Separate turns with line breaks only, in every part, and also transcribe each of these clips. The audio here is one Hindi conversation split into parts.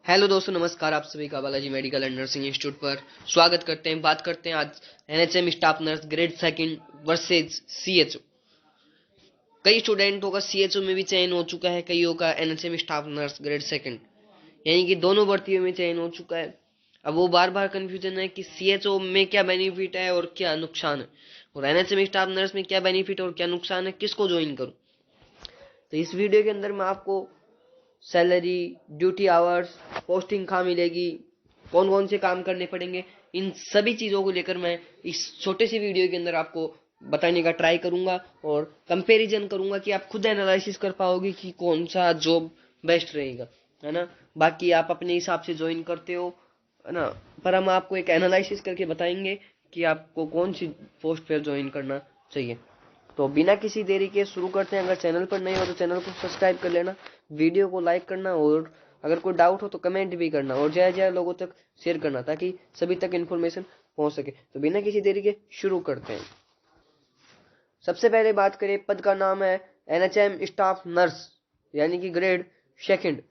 हेलो दोस्तों, नमस्कार। आप सभी का Balaji medical and nursing institute पर स्वागत करते हैं। बात करते हैं आज NHM staff nurse grade second versus CHO. कई स्टूडेंटों का सीएचओ में भी चयन हो चुका है, कईयों का NHM staff nurse grade second, यानी कि दोनों भर्तियों में चयन हो चुका है। अब वो बार बार कंफ्यूजन है कि सीएचओ में क्या बेनिफिट है और क्या नुकसान है, और एनएचएम स्टाफ नर्स में क्या बेनिफिट और क्या नुकसान है, किसको ज्वाइन करूं। तो इस वीडियो के अंदर मैं आपको सैलरी, ड्यूटी आवर्स, पोस्टिंग कहाँ मिलेगी, कौन कौन से काम करने पड़ेंगे, इन सभी चीज़ों को लेकर मैं इस छोटे सी वीडियो के अंदर आपको बताने का ट्राई करूंगा और कंपैरिजन करूंगा कि आप खुद एनालिसिस कर पाओगे कि कौन सा जॉब बेस्ट रहेगा, है ना। बाकी आप अपने हिसाब से ज्वाइन करते हो, है ना, पर हम आपको एक एनालिसिस करके बताएंगे कि आपको कौन सी पोस्ट पर ज्वाइन करना चाहिए। तो बिना किसी देरी के शुरू करते हैं। अगर चैनल पर नहीं हो तो चैनल को सब्सक्राइब कर लेना, वीडियो को लाइक करना, और अगर कोई डाउट हो तो कमेंट भी करना, और ज्यादा ज्यादा लोगों तक शेयर करना ताकि सभी तक इन्फॉर्मेशन पहुंच सके। तो बिना किसी देरी के शुरू करते हैं। सबसे पहले बात करें, पद का नाम है एनएचएम स्टाफ नर्स, यानी कि ग्रेड सेकंड,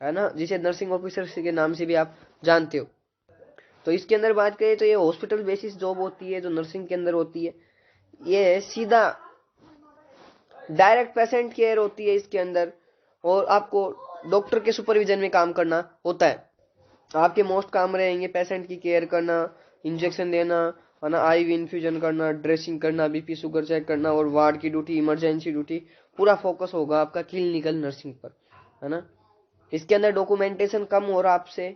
है ना, जिसे नर्सिंग ऑफिसर के नाम से भी आप जानते हो। तो इसके अंदर बात करें तो ये हॉस्पिटल बेसिस जॉब होती है जो नर्सिंग के अंदर होती है। ये सीधा डायरेक्ट पेशेंट केयर होती है इसके अंदर, और आपको डॉक्टर के सुपरविजन में काम करना होता है। आपके मोस्ट काम रहेंगे पेशेंट की केयर करना, इंजेक्शन देना, है ना, आईवी इन्फ्यूजन करना, ड्रेसिंग करना, बीपी शुगर चेक करना, और वार्ड की ड्यूटी, इमरजेंसी ड्यूटी। पूरा फोकस होगा आपका क्लिनिकल नर्सिंग पर, है ना। इसके अंदर डॉक्यूमेंटेशन कम और आपसे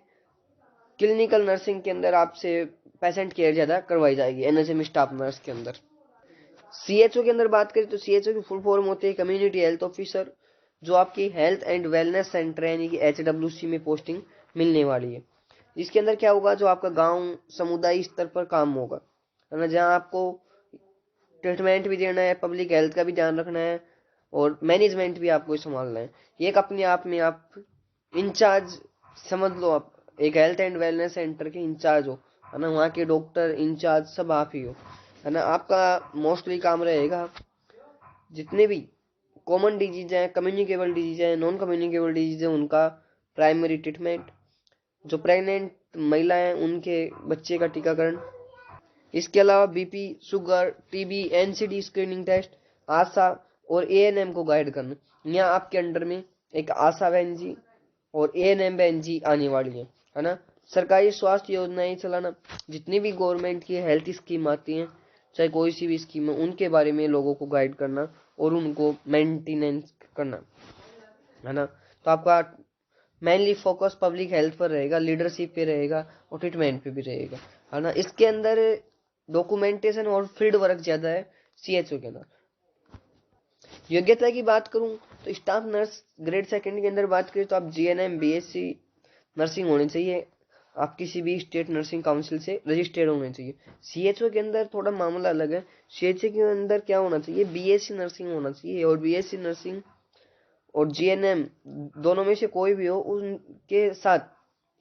क्लिनिकल नर्सिंग के अंदर आपसे पेशेंट केयर ज्यादा करवाई जाएगी एनएचएम स्टाफ नर्स के अंदर। सीएचओ के अंदर बात करें तो सीएचओ की फुल फॉर्म होती है कम्युनिटी हेल्थ ऑफिसर, जो आपकी हेल्थ एंड वेलनेस सेंटर यानी कि एचडब्ल्यूसी में पोस्टिंग मिलने वाली है। इसके अंदर क्या होगा, जो आपका गांव समुदाय स्तर पर काम होगा, है ना, जहां आपको ट्रीटमेंट भी देना है, पब्लिक हेल्थ का भी ध्यान रखना है, और मैनेजमेंट भी आपको संभालना है। ये एक अपने आप में आप इंचार्ज समझ लो, आप एक हेल्थ एंड वेलनेस सेंटर के इंचार्ज हो, है ना, वहाँ के डॉक्टर इंचार्ज सब आप ही हो, है ना। आपका मोस्टली काम रहेगा जितने भी कॉमन डिजीज हैं, कम्युनिकेबल डिजीज हैं, नॉन कम्युनिकेबल डिजीज हैं, उनका प्राइमरी ट्रीटमेंट, जो प्रेग्नेंट महिला हैं उनके बच्चे का टीकाकरण। इसके अलावा BP, sugar, TB, NCD screening test, ASHA और एएनएम को गाइड करना। यहाँ आपके अंडर में एक आशा बहन जी और एएनएम बहन जी आने वाली है ना। सरकारी स्वास्थ्य योजनाएं चलाना, जितनी भी गवर्नमेंट की हेल्थ स्कीम आती हैं, चाहे कोई सी भी स्कीम है, उनके बारे में लोगों को गाइड करना और उनको मेंटेनेंस करना, है ना। तो आपका मेनली फोकस पब्लिक हेल्थ पर रहेगा, लीडरशिप पे रहेगा और ट्रीटमेंट पे भी रहेगा, है ना। इसके अंदर डॉक्यूमेंटेशन और फील्ड वर्क ज्यादा है सीएचओ के अंदर। योग्यता की बात करूं तो स्टाफ नर्स ग्रेड सेकंड के अंदर बात करें तो आप जीएनएम बीएससी नर्सिंग होनी चाहिए, आप किसी भी स्टेट नर्सिंग काउंसिल से रजिस्टर्ड होने चाहिए। सीएचओ के अंदर थोड़ा मामला अलग है। सीएचओ के अंदर क्या होना चाहिए, बीएससी नर्सिंग होना चाहिए, और बीएससी नर्सिंग और जीएनएम दोनों में से कोई भी हो, उनके साथ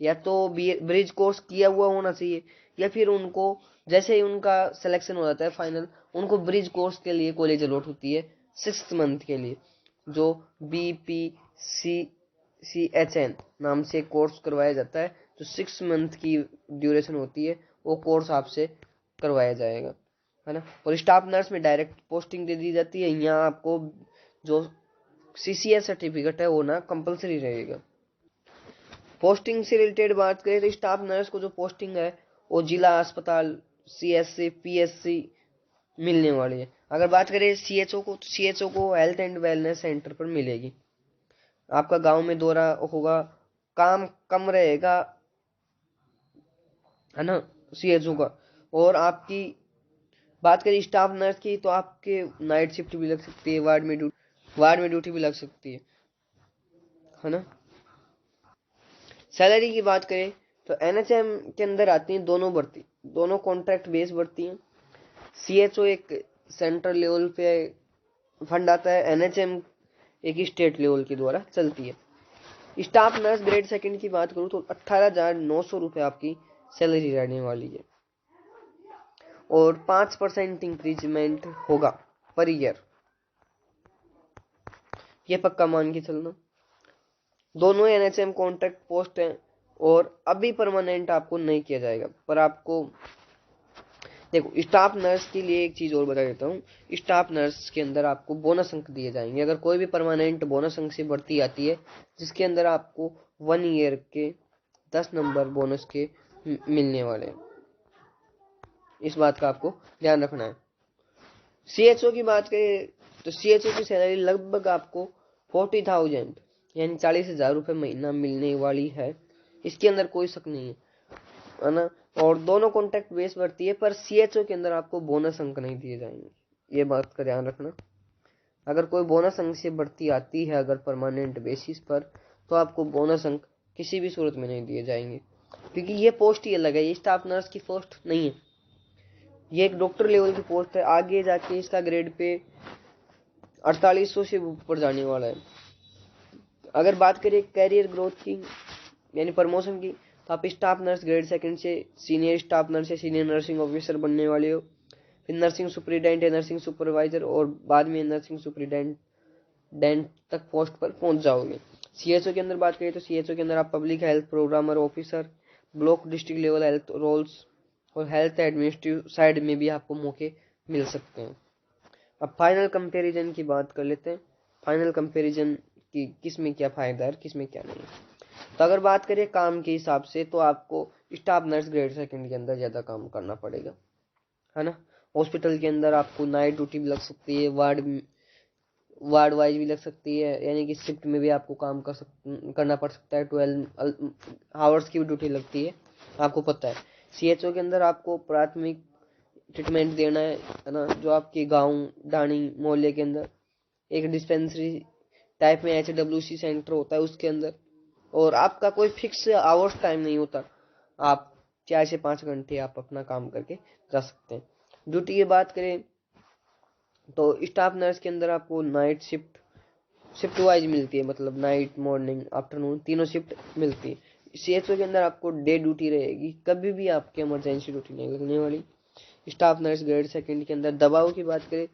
या तो ब्रिज कोर्स किया हुआ होना चाहिए, या फिर उनको जैसे ही उनका सिलेक्शन हो जाता है फाइनल, उनको ब्रिज कोर्स के लिए कॉलेज अलॉट होती है 6 मंथ के लिए, जो BPCCHN नाम से कोर्स करवाया जाता है, जो 6 मंथ की ड्यूरेशन होती है, वो कोर्स आपसे करवाया जाएगा, है ना। और स्टाफ नर्स में डायरेक्ट पोस्टिंग दे दी जाती है। यहाँ आपको जो सीसीएस सर्टिफिकेट है वो ना कंपलसरी रहेगा। पोस्टिंग से रिलेटेड बात करें तो स्टाफ नर्स को जो पोस्टिंग है वो जिला अस्पताल, सीएससी, पीएससी मिलने वाली है। अगर बात करें सीएचओ को, तो सीएचओ को हेल्थ एंड वेलनेस सेंटर पर मिलेगी। आपका गांव में दौरा होगा, काम कम रहेगा, है ना, सीएचओ का। और आपकी बात करें स्टाफ नर्स की तो आपके नाइट शिफ्ट भी लग सकती है, वार्ड में ड्यूटी भी लग सकती है ना। सैलरी की बात करें तो एनएचएम के अंदर आती हैं दोनों भर्ती, दोनों कॉन्ट्रैक्ट बेस भर्ती हैं। सीएचओ एक सेंट्रल लेवल पे फंड आता है, एनएचएम एक स्टेट लेवल के द्वारा चलती है। स्टाफ नर्स ग्रेड सेकंड की बात करूं तो 18,900 रुपये आपकी सैलरी रहने वाली है, और 5% इंक्रीजमेंट होगा पर ईयर, ये पक्का मान के चलना। दोनों एनएचएम कॉन्ट्रैक्ट पोस्ट हैं, और अभी परमानेंट आपको नहीं किया जाएगा। पर आपको देखो, स्टाफ नर्स के लिए एक चीज और बता देता हूँ। स्टाफ नर्स के अंदर आपको बोनस अंक दिए जाएंगे। अगर कोई भी परमानेंट बोनस अंक से बढ़ती आती है जिसके अंदर आपको 1 ईयर के 10 नंबर बोनस के मिलने वाले हैं, इस बात का आपको ध्यान रखना है। सीएचओ की बात करें तो सीएचओ की सैलरी लगभग आपको 40,000 यानी 40,000 रुपये महीना मिलने वाली है, इसके अंदर कोई शक नहीं है ना। और दोनों कॉन्ट्रैक्ट बेस बढ़ती है, पर सीएचओ के अंदर आपको बोनस अंक नहीं दिए जाएंगे, ये बात का ध्यान रखना। अगर कोई बोनस अंक से बढ़ती आती है अगर परमानेंट बेसिस पर, तो आपको बोनस अंक किसी भी सूरत में नहीं दिए जाएंगे, क्योंकि ये पोस्ट ही अलग है, ये स्टाफ नर्स की पोस्ट नहीं है, ये एक डॉक्टर लेवल की पोस्ट है। आगे जाके इसका ग्रेड पे 4800 से ऊपर जाने वाला है। अगर बात करें कैरियर ग्रोथ की यानी प्रमोशन की, तो आप स्टाफ नर्स ग्रेड सेकंड से सीनियर स्टाफ नर्स से सीनियर नर्सिंग ऑफिसर बनने वाले हो, फिर नर्सिंग सुपरिटेंडेंट या नर्सिंग सुपरवाइजर, और बाद में नर्सिंग सुपरिटेंडेंट तक पोस्ट पर पहुंच जाओगे। सीएचओ के अंदर बात करें तो सीएचओ के अंदर आप public health programmer officer, block district level health roles और हेल्थ एडमिनिस्ट्रेटिव साइड में भी आपको मौके मिल सकते हैं। अब फाइनल कंपैरिजन की बात कर लेते हैं। फाइनल कंपैरिजन की किस में क्या फायदा है, किस में क्या नहीं। तो अगर बात करें काम के हिसाब से, तो आपको स्टाफ नर्स ग्रेड सेकंड के अंदर ज्यादा काम करना पड़ेगा, है ना। हॉस्पिटल के अंदर आपको नाइट ड्यूटी भी लग सकती है, वार्ड वाइज भी लग सकती है, यानी कि शिफ्ट में भी आपको काम करना पड़ सकता है। 12 आवर्स की भी ड्यूटी लगती है, आपको पता है। सीएचओ के अंदर आपको प्राथमिक ट्रीटमेंट देना है ना, जो आपके गांव डाणी मोहल्ले के अंदर एक डिस्पेंसरी टाइप में HWC सेंटर होता है उसके अंदर, और आपका कोई फिक्स आवर्स टाइम नहीं होता, आप 4 से 5 घंटे आप अपना काम करके जा सकते हैं। ड्यूटी की बात करें तो स्टाफ नर्स के अंदर आपको नाइट शिफ्ट वाइज मिलती है, मतलब नाइट मॉर्निंग आफ्टरनून तीनों शिफ्ट मिलती है। सीएचओ के अंदर आपको डे ड्यूटी रहेगी, कभी भी आपकी इमरजेंसी ड्यूटी नहीं लगने वाली। स्टाफ नर्स ग्रेड सेकंड के अंदर दबाव की बात करें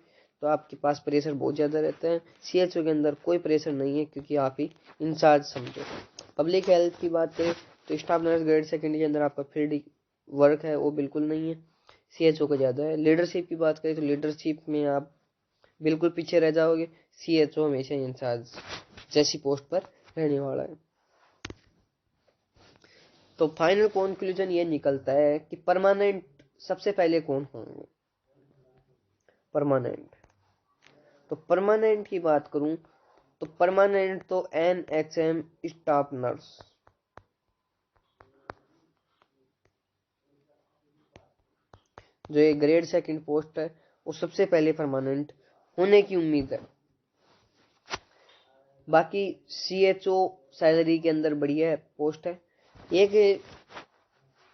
तो आपके पास प्रेशर बहुत ज़्यादा रहता है। सीएचओ के अंदर कोई प्रेशर नहीं है, क्योंकि आप ही इंचार्ज समझो। पब्लिक हेल्थ की बात करें तो स्टाफ नर्स ग्रेड सेकंड के अंदर आपका फील्ड वर्क है वो बिल्कुल नहीं है, सीएचओ का ज़्यादा है। लीडरशिप की बात करें तो लीडरशिप में आप बिल्कुल पीछे रह जाओगे, सीएचओ हमेशा इंचार्ज जैसी पोस्ट पर रहने वाला है। तो फाइनल कंक्लूजन ये निकलता है कि परमानेंट सबसे पहले कौन होंगे, परमानेंट। तो परमानेंट की बात करूं तो परमानेंट तो NHM स्टाफ नर्स, जो ये ग्रेड सेकंड पोस्ट है वो सबसे पहले परमानेंट होने की उम्मीद है। बाकी सीएचओ सैलरी के अंदर बढ़िया पोस्ट है। एक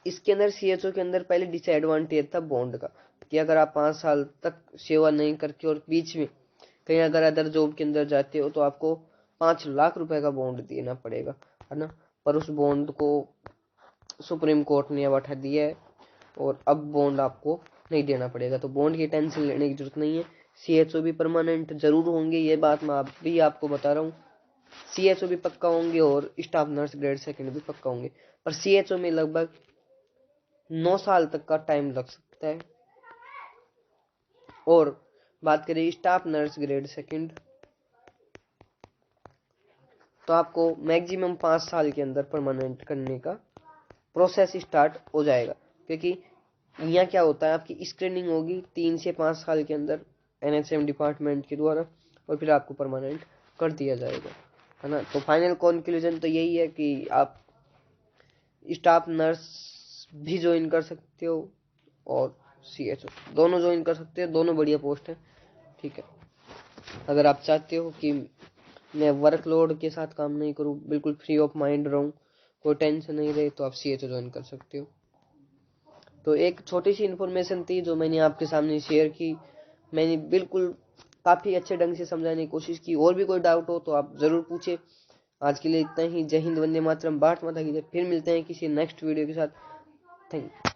इसके अंदर सीएचओ के अंदर पहले डिसएडवांटेज था बॉन्ड का, कि अगर आप 5 साल तक सेवा नहीं करके और बीच में कहीं अगर अदर जॉब के अंदर जाते हो तो आपको 5 लाख रुपए का बॉन्ड देना पड़ेगा, है ना। पर उस बॉन्ड को सुप्रीम कोर्ट ने अब हटा दिया है और अब बॉन्ड आपको नहीं देना पड़ेगा, तो बॉन्ड की टेंशन लेने की जरूरत नहीं है। सीएचओ भी परमानेंट जरूर होंगे, ये बात मैं भी आपको बता रहा हूँ। सीएचओ भी पक्का होंगे और स्टाफ नर्स ग्रेड सेकंड भी पक्का होंगे, पर सीएचओ में लगभग 9 साल तक का टाइम लग सकता है। और बात करें स्टाफ नर्स ग्रेड सेकंड, तो आपको मैक्सिमम 5 साल के अंदर परमानेंट करने का प्रोसेस स्टार्ट हो जाएगा, क्योंकि यहाँ क्या होता है, आपकी स्क्रीनिंग होगी 3 से 5 साल के अंदर NHM डिपार्टमेंट के द्वारा, और फिर आपको परमानेंट कर दिया जाएगा, है ना। तो फाइनल कंक्लूजन तो यही है कि आप स्टाफ नर्स भी ज्वाइन कर सकते हो और सीएचओ दोनों ज्वाइन कर सकते हो, दोनों बढ़िया पोस्ट है, ठीक है। अगर आप चाहते हो कि मैं वर्कलोड के साथ काम नहीं करूं, बिल्कुल फ्री ऑफ माइंड रहूं, कोई टेंशन नहीं रहे, तो आप सीएचओ ज्वाइन कर सकते हो। तो एक छोटी सी इन्फॉर्मेशन थी जो मैंने आपके सामने शेयर की, मैंने बिल्कुल काफ़ी अच्छे ढंग से समझाने की कोशिश की। और भी कोई डाउट हो तो आप ज़रूर पूछे। आज के लिए इतना ही। जय हिंद, वंदे मातरम, भारत माता की जय। फिर मिलते हैं किसी नेक्स्ट वीडियो के साथ। Thank you.